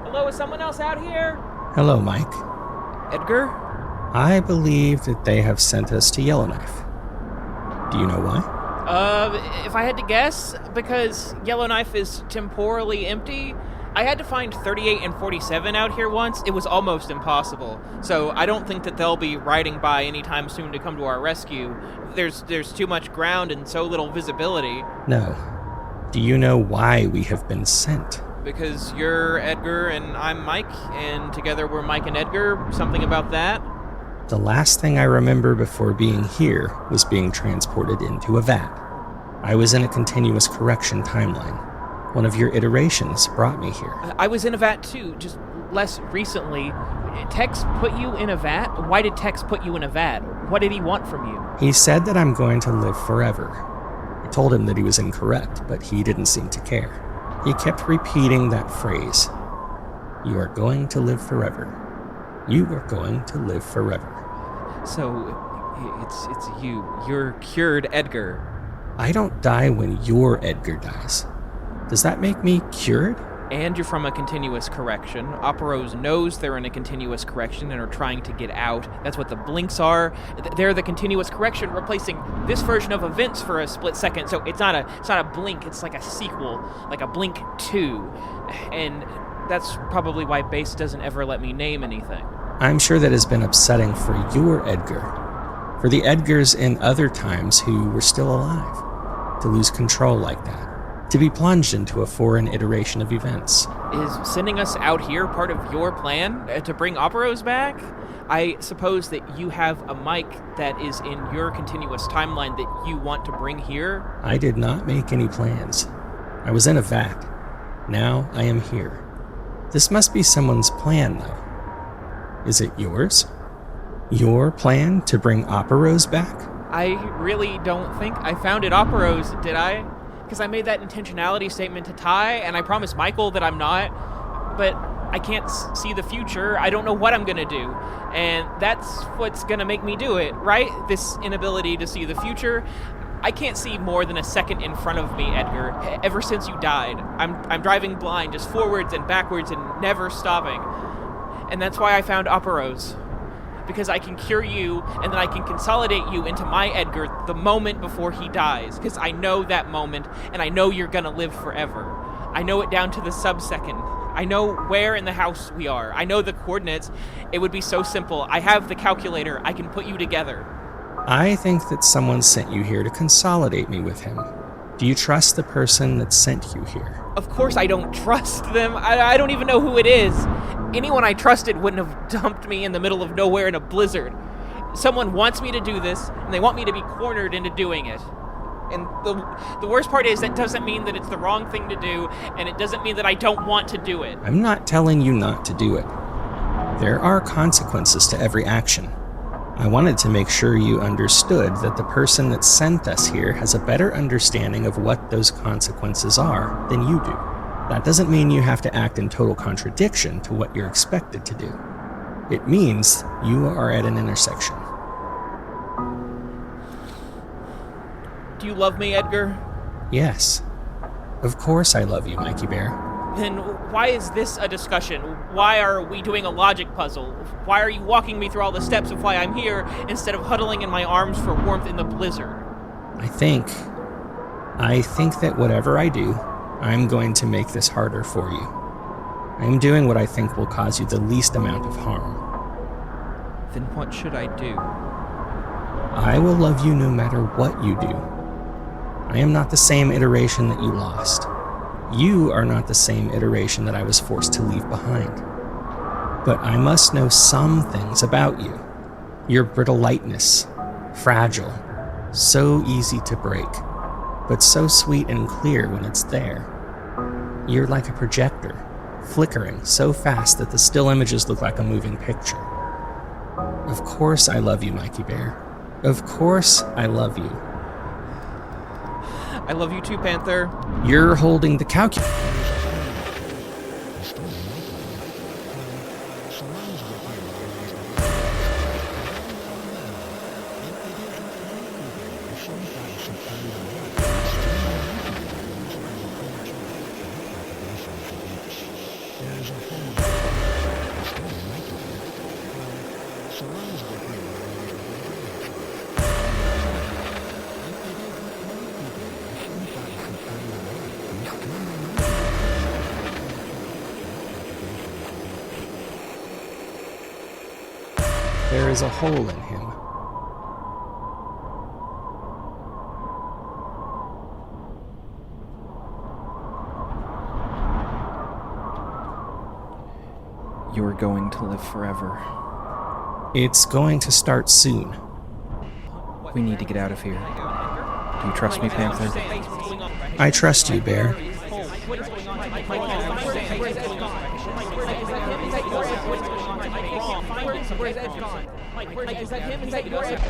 Hello, is someone else out here? Hello, Mike. Edgar? I believe that they have sent us to Yellowknife. Do you know why? If I had to guess, because Yellowknife is temporally empty, I had to find 38 and 47 out here once. It was almost impossible. So I don't think that they'll be riding by anytime soon to come to our rescue. There's too much ground and so little visibility. No. Do you know why we have been sent? Because you're Edgar and I'm Mike, and together we're Mike and Edgar. Something about that? The last thing I remember before being here was being transported into a vat. I was in a continuous correction timeline. One of your iterations brought me here. I was in a vat too, just less recently. Tex put you in a vat? Why did Tex put you in a vat? What did he want from you? He said that I'm going to live forever. I told him that he was incorrect, but he didn't seem to care. He kept repeating that phrase. You are going to live forever. You are going to live forever. So, it's you. You're cured Edgar. I don't die when your Edgar dies. Does that make me cured? And you're from a continuous correction. Operos knows they're in a continuous correction and are trying to get out. That's what the blinks are. They're the continuous correction, replacing this version of events for a split second. So it's not a blink. It's like a sequel, like a Blink 2. And that's probably why Base doesn't ever let me name anything. I'm sure that has been upsetting for your Edgar. For the Edgars in other times who were still alive. To lose control like that. To be plunged into a foreign iteration of events. Is sending us out here part of your plan to bring Operos back? I suppose that you have a mic that is in your continuous timeline that you want to bring here? I did not make any plans. I was in a vat. Now I am here. This must be someone's plan, though. Is it yours? Your plan to bring Operos back? I really don't think I founded Operos, did I? Because I made that intentionality statement to Ty, and I promised Michael that I'm not, but I can't see the future. I don't know what I'm going to do, and that's what's going to make me do it, right? This inability to see the future. I can't see more than a second in front of me, Edgar. Ever since you died, I'm driving blind, just forwards and backwards and never stopping. And that's why I found Operos. Because I can cure you, and then I can consolidate you into my Edgar the moment before he dies. Because I know that moment, and I know you're gonna live forever. I know it down to the sub-second. I know where in the house we are. I know the coordinates. It would be so simple. I have the calculator. I can put you together. I think that someone sent you here to consolidate me with him. Do you trust the person that sent you here? Of course I don't trust them. I don't even know who it is. Anyone I trusted wouldn't have dumped me in the middle of nowhere in a blizzard. Someone wants me to do this, and they want me to be cornered into doing it. And the worst part is that doesn't mean that it's the wrong thing to do, and it doesn't mean that I don't want to do it. I'm not telling you not to do it. There are consequences to every action. I wanted to make sure you understood that the person that sent us here has a better understanding of what those consequences are than you do. That doesn't mean you have to act in total contradiction to what you're expected to do. It means you are at an intersection. Do you love me, Edgar? Yes. Of course I love you, Mikey Bear. Then why is this a discussion? Why are we doing a logic puzzle? Why are you walking me through all the steps of why I'm here instead of huddling in my arms for warmth in the blizzard? I think that whatever I do, I'm going to make this harder for you. I am doing what I think will cause you the least amount of harm. Then what should I do? I will love you no matter what you do. I am not the same iteration that you lost. You are not the same iteration that I was forced to leave behind. But I must know some things about you. Your brittle lightness, fragile, so easy to break, but so sweet and clear when it's there. You're like a projector, flickering so fast that the still images look like a moving picture. Of course I love you, Mikey Bear. Of course I love you. I love you too, Panther. You're holding the calculator. There is a hole in him. You're going to live forever. It's going to start soon. We need to get out of here. Do you trust me, Panther? I trust you, Bear. Where's Ed gone? Mike, is that him? Is that your Ed?